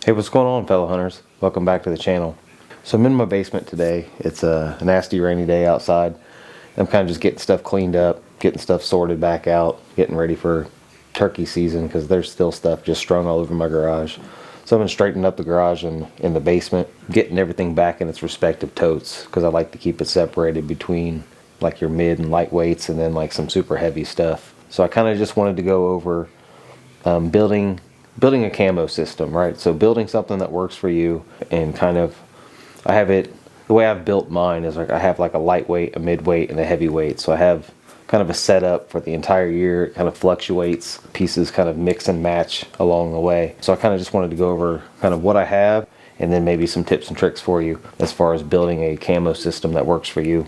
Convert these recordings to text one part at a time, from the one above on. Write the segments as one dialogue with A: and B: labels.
A: Hey, what's going on, fellow hunters? Welcome back to the channel. So I'm in my basement today. It's a nasty rainy day outside. I'm kind of just getting stuff cleaned up, getting stuff sorted back out, getting ready for turkey season because there's still stuff just strung all over my garage. So I've been straightening up the garage and in the basement, getting everything back in its respective totes because I like to keep it separated between like your mid and light weights and then like some super heavy stuff. So I kind of just wanted to go over building a camo system, right? So building something that works for you, and kind of, I have it, the way I've built mine is like I have like a lightweight, a midweight, and a heavyweight. So I have kind of a setup for the entire year. It kind of fluctuates, pieces kind of mix and match along the way. So I kind of just wanted to go over kind of what I have, and then maybe some tips and tricks for you as far as building a camo system that works for you.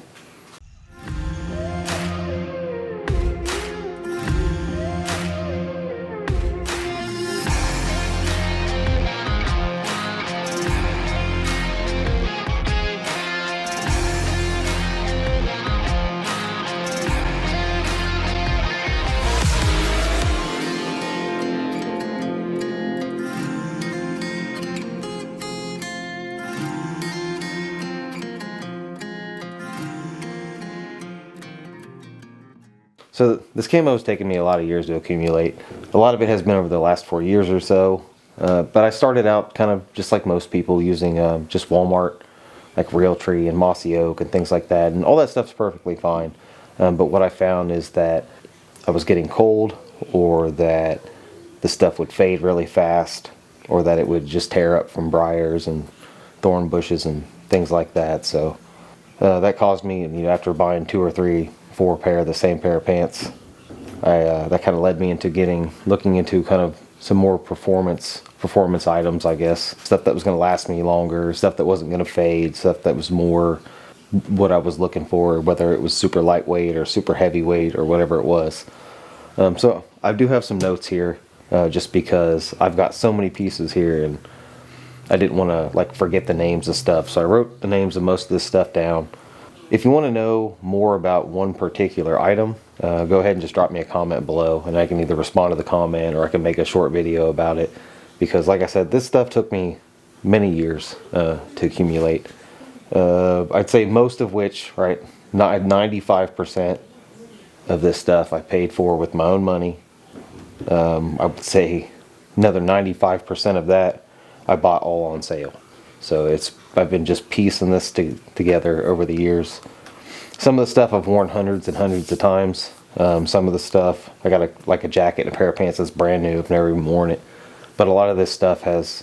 A: So this camo has taken me a lot of years to accumulate. A lot of it has been over the last 4 years or so. But I started out kind of just like most people, using just Walmart, like Realtree and Mossy Oak and things like that. And all that stuff's perfectly fine. But what I found is that I was getting cold, or that the stuff would fade really fast, or that it would just tear up from briars and thorn bushes and things like that. So that caused me, after buying 2 or 3, 4 pair of the same pair of pants, that kind of led me into looking into kind of some more performance items, I guess. Stuff that was going to last me longer, stuff that wasn't going to fade, stuff that was more what I was looking for, whether it was super lightweight or super heavyweight or whatever it was. So I do have some notes here, just because I've got so many pieces here and I didn't want to like forget the names of stuff. So I wrote the names of most of this stuff down. If you want to know more about one particular item, go ahead and just drop me a comment below, and I can either respond to the comment or I can make a short video about it. Because like I said, this stuff took me many years to accumulate. I'd say most of which, right, 95% of this stuff I paid for with my own money. I would say another 95% of that I bought all on sale. So I've been just piecing this together over the years. Some of the stuff I've worn hundreds and hundreds of times. Some of the stuff, I got a jacket and a pair of pants that's brand new. I've never even worn it. But a lot of this stuff has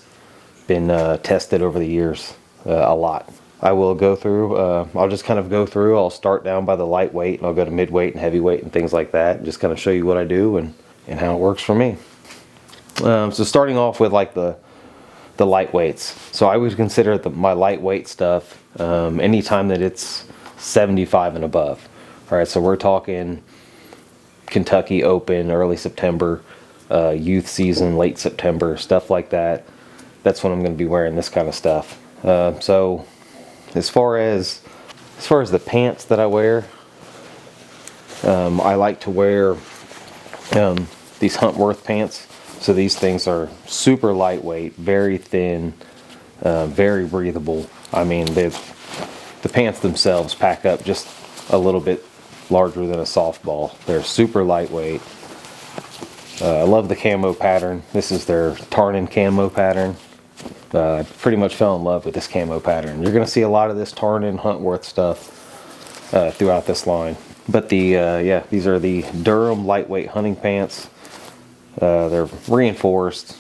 A: been tested over the years, a lot. I will go through, I'll just kind of go through, I'll start down by the lightweight, and I'll go to midweight and heavyweight and things like that, and just kind of show you what I do and how it works for me. So starting off with like the lightweights. So I would consider my lightweight stuff anytime that it's 75 and above. All right, so we're talking Kentucky Open, early September, youth season, late September, stuff like that. That's when I'm going to be wearing this kind of stuff. So as far as the pants that I wear, I like to wear these Huntworth pants. So these things are super lightweight, very thin, very breathable. I mean, the pants themselves pack up just a little bit larger than a softball. They're super lightweight. I love the camo pattern. This is their Tarnin camo pattern. I pretty much fell in love with this camo pattern. You're going to see a lot of this Tarnin Huntworth stuff throughout this line. But these are the Durham lightweight hunting pants. They're reinforced,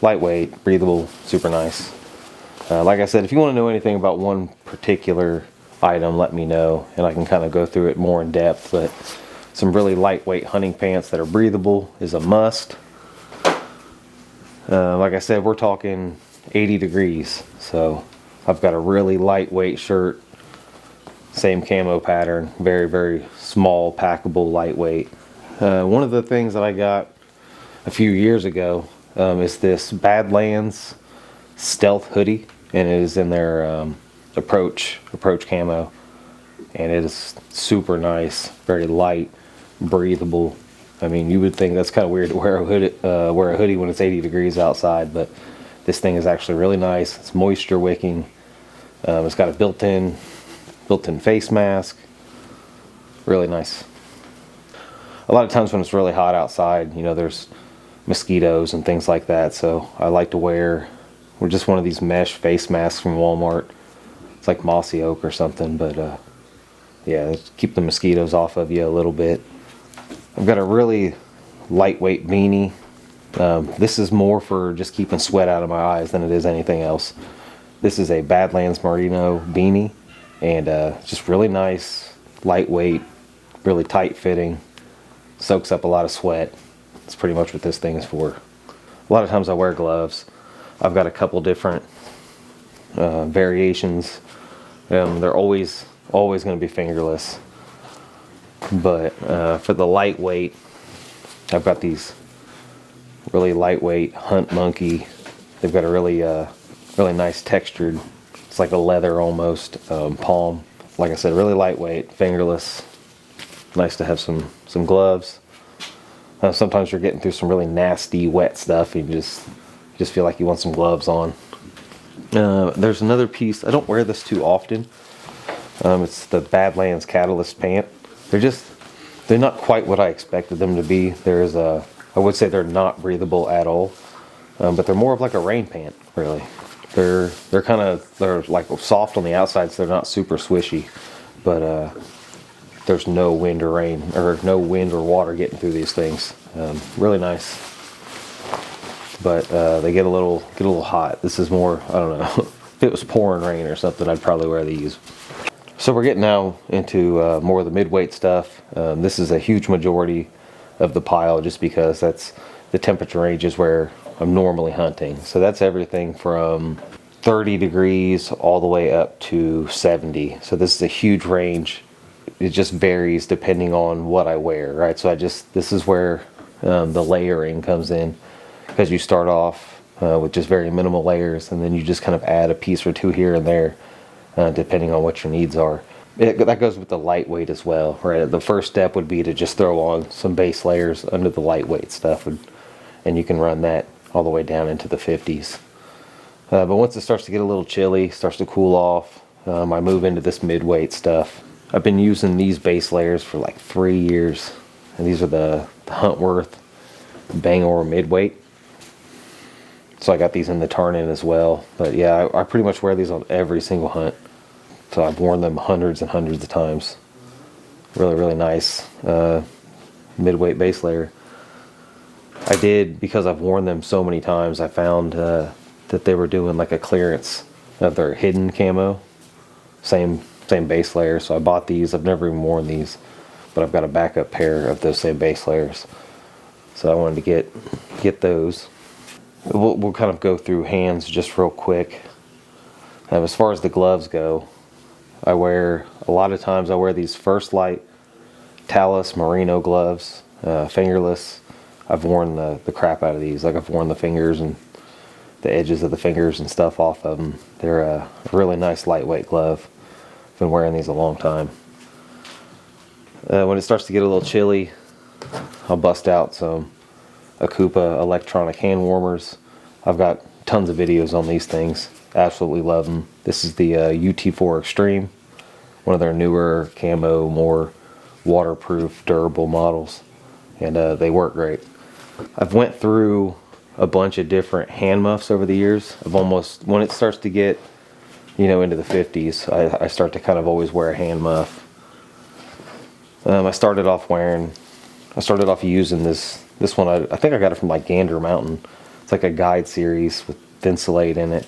A: lightweight, breathable, super nice. Like I said, if you want to know anything about one particular item, let me know, and I can kind of go through it more in depth. But some really lightweight hunting pants that are breathable is a must. Like I said, we're talking 80 degrees, so I've got a really lightweight shirt, same camo pattern, very, very small, packable, lightweight. One of the things that I got a few years ago is this Badlands stealth hoodie, and it is in their approach camo, and it is super nice, very light, breathable. I mean, you would think that's kind of weird to wear a hoodie when it's 80 degrees outside, but This thing is actually really nice. It's moisture wicking. It's got a built-in face mask. Really nice. A lot of times when it's really hot outside, you know, there's mosquitoes and things like that, so I like to wear just one of these mesh face masks from Walmart. It's like mossy oak or something, but yeah, keep the mosquitoes off of you a little bit. I've got a really lightweight beanie. This is more for just keeping sweat out of my eyes than it is anything else. This is a Badlands Merino beanie, and just really nice, lightweight, really tight fitting, soaks up a lot of sweat. That's pretty much what this thing is for. A lot of times I wear gloves. I've got a couple different variations. They're always going to be fingerless, but for the lightweight, I've got these really lightweight Hunt Monkey. They've got a really nice textured, it's like a leather almost, palm. Like I said, really lightweight, fingerless. Nice to have some gloves. Sometimes you're getting through some really nasty wet stuff and you just feel like you want some gloves on. There's another piece. I don't wear this too often. It's the Badlands Catalyst pant. They're not quite what I expected them to be. I would say they're not breathable at all, but they're more of like a rain pant, really. They're like soft on the outside, so they're not super swishy, but there's no wind or rain, or no wind or water getting through these things. Really nice, but they get a little hot. This is more, I don't know, if it was pouring rain or something, I'd probably wear these. So we're getting now into more of the mid-weight stuff. This is a huge majority of the pile, just because that's the temperature ranges where I'm normally hunting. So that's everything from 30 degrees all the way up to 70. So this is a huge range. It just varies depending on what I wear, right? So this is where the layering comes in, because you start off with just very minimal layers, and then you just kind of add a piece or two here and there, depending on what your needs are. That goes with the lightweight as well, right? The first step would be to just throw on some base layers under the lightweight stuff, and you can run that all the way down into the 50s. But once it starts to get a little chilly, starts to cool off, I move into this mid-weight stuff. I've been using these base layers for like 3 years, and these are the Huntworth Bangor mid-weight. So I got these in the turn-in as well. But yeah, I pretty much wear these on every single hunt. So I've worn them hundreds and hundreds of times. Really, really nice mid-weight base layer. I did, because I've worn them so many times, I found that they were doing like a clearance of their hidden camo. Same base layer, so I bought these. I've never even worn these, but I've got a backup pair of those same base layers. So I wanted to get those. We'll kind of go through hands just real quick. As far as the gloves go, a lot of times I wear these First Light Talus merino gloves, fingerless. I've worn the crap out of these. Like, I've worn the fingers and the edges of the fingers and stuff off of them. They're a really nice lightweight glove. I've been wearing these a long time. When it starts to get a little chilly, I'll bust out some Akupa electronic hand warmers. I've got tons of videos on these things. Absolutely love them. This is the UT4 Extreme, one of their newer camo, more waterproof, durable models, and they work great. I've went through a bunch of different hand muffs over the years. When it starts to get, into the 50s, I start to kind of always wear a hand muff. I started off using this one. I think I got it from like Gander Mountain. It's like a guide series with Thinsulate in it.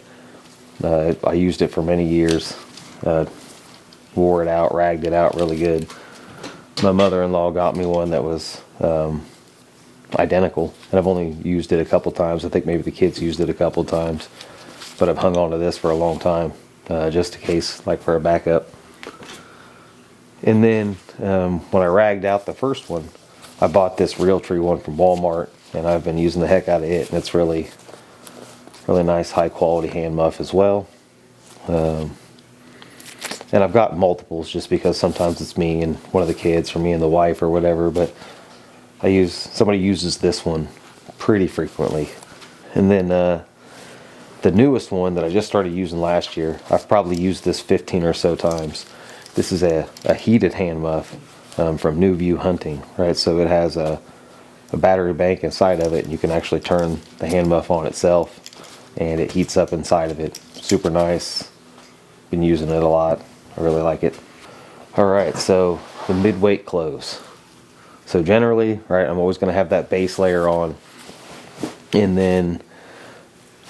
A: I used it for many years. Wore it out, ragged it out really good. My mother-in-law got me one that was identical, and I've only used it a couple times. I think maybe the kids used it a couple times, but I've hung on to this for a long time, just in case, like for a backup. And then when I ragged out the first one, I bought this Realtree one from Walmart, and I've been using the heck out of it, and it's really nice, high quality hand muff as well. And I've got multiples just because sometimes it's me and one of the kids, or me and the wife or whatever, but somebody uses this one pretty frequently. And then the newest one that I just started using last year, I've probably used this 15 or so times. This is a heated hand muff from New View Hunting, right? So it has a battery bank inside of it, and you can actually turn the hand muff on itself, and it heats up inside of it. Super nice. Been using it a lot. I really like it. All right, so the mid-weight close. So generally, right, I'm always going to have that base layer on, and then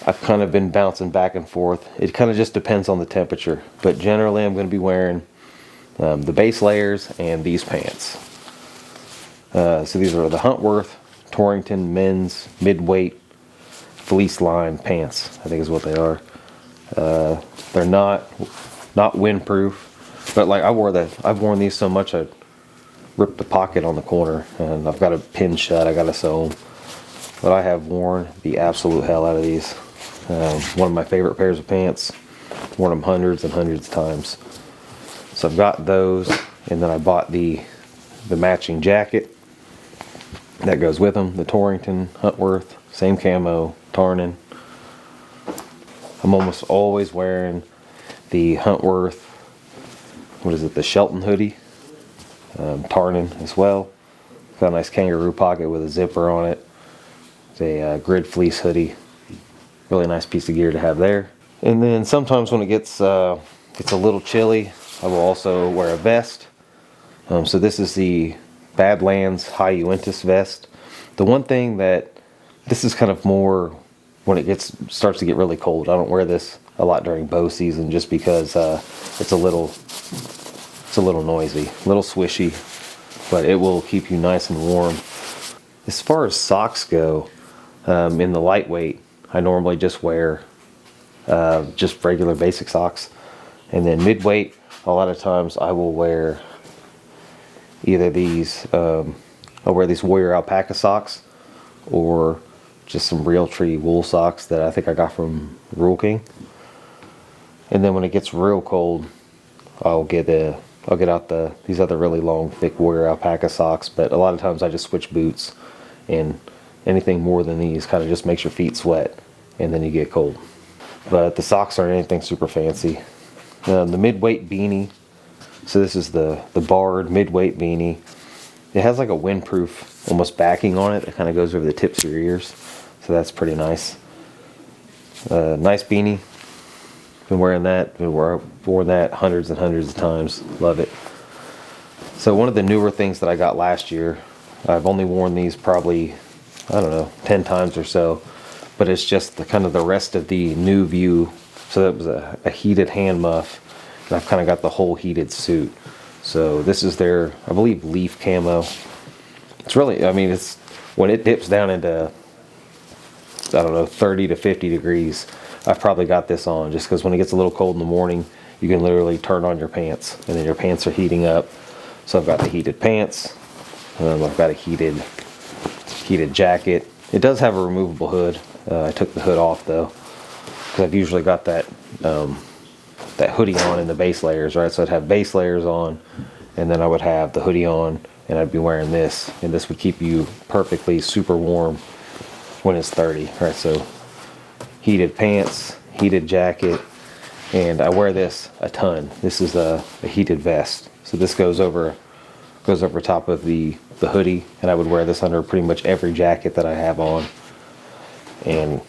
A: I've kind of been bouncing back and forth. It kind of just depends on the temperature, but generally I'm going to be wearing the base layers and these pants. So these are the Huntworth Torrington men's mid-weight fleece lined pants, I think is what they are. They're not windproof, but like I've worn these so much I ripped the pocket on the corner, and I've got a pin shut. I got to sew them, but I have worn the absolute hell out of these. One of my favorite pairs of pants. Worn them hundreds and hundreds of times. So I've got those, and then I bought the matching jacket that goes with them. The Torrington Huntworth, same camo, tarnin. I'm almost always wearing the Huntworth, what is it, the Shelton hoodie, tarnin as well. Got a nice kangaroo pocket with a zipper on it. It's a grid fleece hoodie. Really nice piece of gear to have there. And then sometimes when it gets a little chilly, I will also wear a vest. So this is the Badlands High Uintas vest. The one thing that this is kind of more when it starts to get really cold. I don't wear this a lot during bow season just because it's a little noisy, a little swishy, but it will keep you nice and warm. As far as socks go, in the lightweight, I normally just wear just regular basic socks. And then midweight, a lot of times I will wear either these, I'll wear these Warrior Alpaca socks, or just some Realtree wool socks that I think I got from Rural King. And then when it gets real cold, I'll get out these other really long, thick Warrior Alpaca socks. But a lot of times I just switch boots, and anything more than these kind of just makes your feet sweat, and then you get cold. But the socks aren't anything super fancy. The midweight beanie. So this is the barred midweight beanie. It has like a windproof almost backing on it. It kind of goes over the tips of your ears. So that's pretty nice. Nice beanie. Been wearing that. Worn that hundreds and hundreds of times. Love it. So one of the newer things that I got last year, I've only worn these probably, I don't know, 10 times or so. But it's just the kind of the rest of the New View. So that was a heated hand muff. And I've kind of got the whole heated suit. So this is their, I believe, leaf camo. It's really, I mean, it's when it dips down into, I don't know, 30 to 50 degrees, I've probably got this on just because when it gets a little cold in the morning, you can literally turn on your pants and then your pants are heating up. So I've got the heated pants. I've got a heated jacket. It does have a removable hood. I took the hood off though, because I've usually got that hoodie on in the base layers, right? So I'd have base layers on, and then I would have the hoodie on, and I'd be wearing this, and this would keep you perfectly super warm when it's 30, right? So heated pants, heated jacket, and I wear this a ton. This is a heated vest, so this goes over top of the hoodie, and I would wear this under pretty much every jacket that I have on. And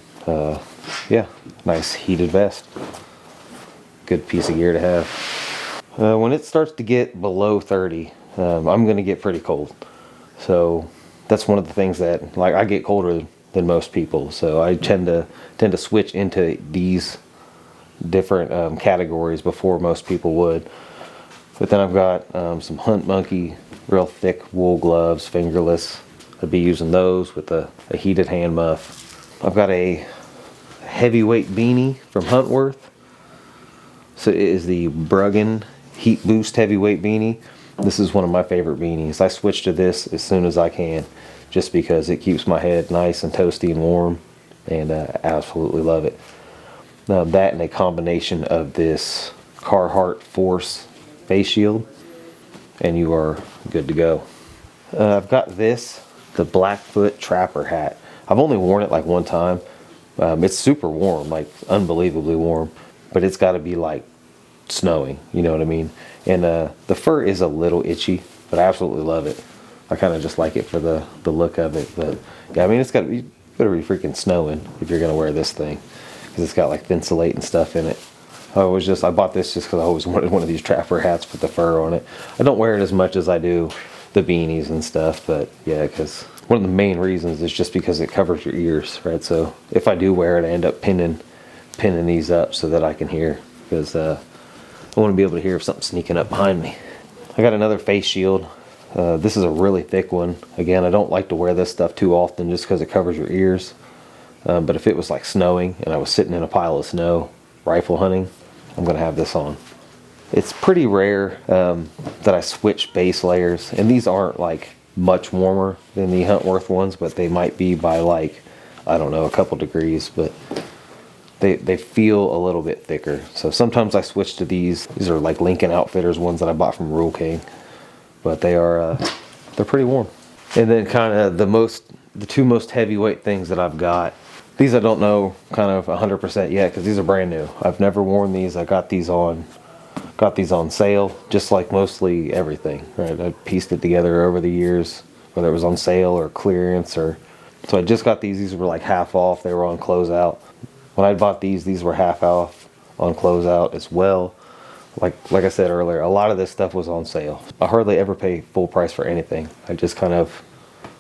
A: yeah, nice heated vest. Good piece of gear to have. When it starts to get below 30, I'm gonna get pretty cold. So that's one of the things that, like, I get colder than most people. So I tend to switch into these different categories before most people would. But then I've got some Hunt Monkey, real thick wool gloves, fingerless. I'd be using those with a heated hand muff. I've got a heavyweight beanie from Huntworth. So it is the Bruggen Heat Boost Heavyweight Beanie. This is one of my favorite beanies. I switch to this as soon as I can, just because it keeps my head nice and toasty and warm, and I absolutely love it. That and a combination of this Carhartt Force face shield, and you are good to go. I've got this, the Blackfoot Trapper hat. I've only worn it like one time, It's super warm, like unbelievably warm, but it's got to be like snowing, you know what I mean? And the fur is a little itchy, but I absolutely love it. I kind of just like it for the look of it. But yeah, I mean, it's got to be, better be freaking snowing if you're gonna wear this thing, because it's got like thinsulate and stuff in it. I bought this just because I always wanted one of these trapper hats with the fur on it. I don't wear it as much as I do the beanies and stuff, but yeah, because one of the main reasons is just because it covers your ears, right? So if I do wear it, I end up pinning these up so that I can hear, because I want to be able to hear if something's sneaking up behind me. I got another face shield. This is a really thick one. Again, I don't like to wear this stuff too often just because it covers your ears. But if it was like snowing and I was sitting in a pile of snow rifle hunting, I'm going to have this on. It's pretty rare that I switch base layers, and these aren't like much warmer than the Huntworth ones, but they might be by like, I don't know, a couple degrees, but they feel a little bit thicker. So sometimes I switch to these. These are like Lincoln Outfitters ones that I bought from Rural King, but they're pretty warm. And then kind of the two most heavyweight things that I've got. These I don't know kind of 100% yet because these are brand new. I've never worn these. I got these on sale, just like mostly everything, right? I pieced it together over the years, whether it was on sale or clearance, or so I just got these. These were like half off. They were on closeout. When I bought these were half off on closeout as well. Like I said earlier, a lot of this stuff was on sale. I hardly ever pay full price for anything. I just kind of,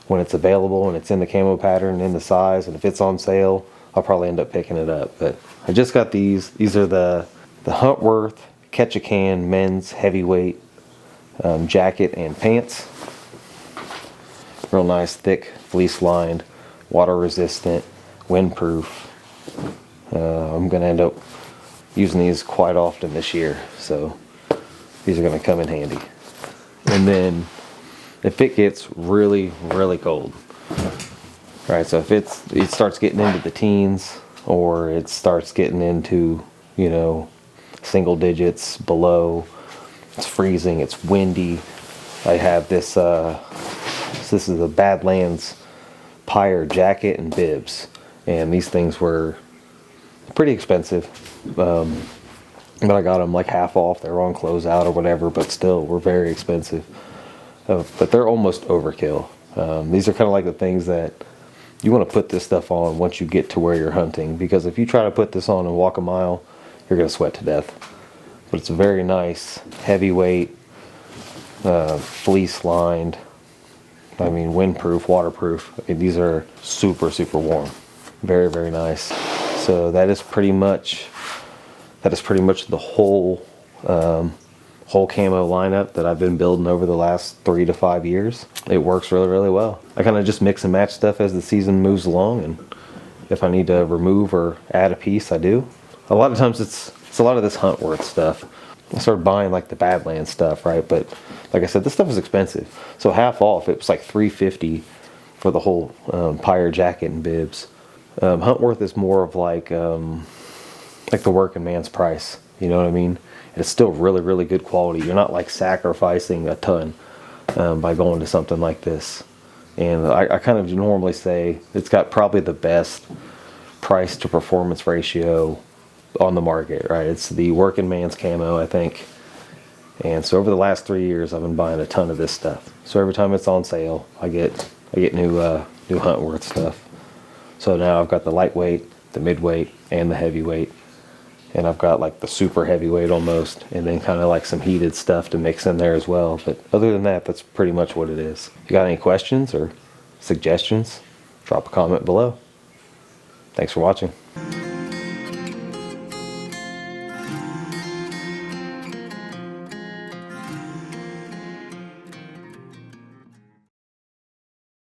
A: when it's available and it's in the camo pattern, in the size, and if it's on sale, I'll probably end up picking it up. But I just got these. These are the Huntworth Catch-A-Can men's heavyweight jacket and pants. Real nice, thick, fleece lined, water resistant, windproof. I'm gonna end up using these quite often this year, so these are gonna come in handy. And then if it gets really, really cold, right? So if it starts getting into the teens, or it starts getting into, you know, single digits below, it's freezing, it's windy. I have this this is a Badlands Pyre jacket and bibs, and these things were pretty expensive, but I got them like half off. They were on closeout or whatever, but still were very expensive. But they're almost overkill. These are kind of like the things that you want to put this stuff on once you get to where you're hunting, because if you try to put this on and walk a mile, you're going to sweat to death. But it's a very nice, heavyweight, fleece lined, I mean windproof, waterproof. I mean, these are super, super warm. Very, very nice. So that is pretty much the whole camo lineup that I've been building over the last 3 to 5 years. It works really, really well. I kind of just mix and match stuff as the season moves along, and if I need to remove or add a piece, I do. A lot of times it's a lot of this Huntworth stuff. I started buying like the Badlands stuff, right? But like I said, this stuff is expensive. So half off, it was like $350 for the whole Pyre jacket and bibs. Huntworth is more of like the working man's price. You know what I mean? And it's still really, really good quality. You're not like sacrificing a ton by going to something like this. And I kind of normally say it's got probably the best price to performance ratio on the market, right? It's the working man's camo, I think. And so over the last 3 years, I've been buying a ton of this stuff. So every time it's on sale, I get new Huntworth stuff. So now I've got the lightweight, the midweight, and the heavyweight. And I've got like the super heavyweight almost, and then kind of like some heated stuff to mix in there as well. But other than that, that's pretty much what it is. If you got any questions or suggestions, drop a comment below. Thanks for watching.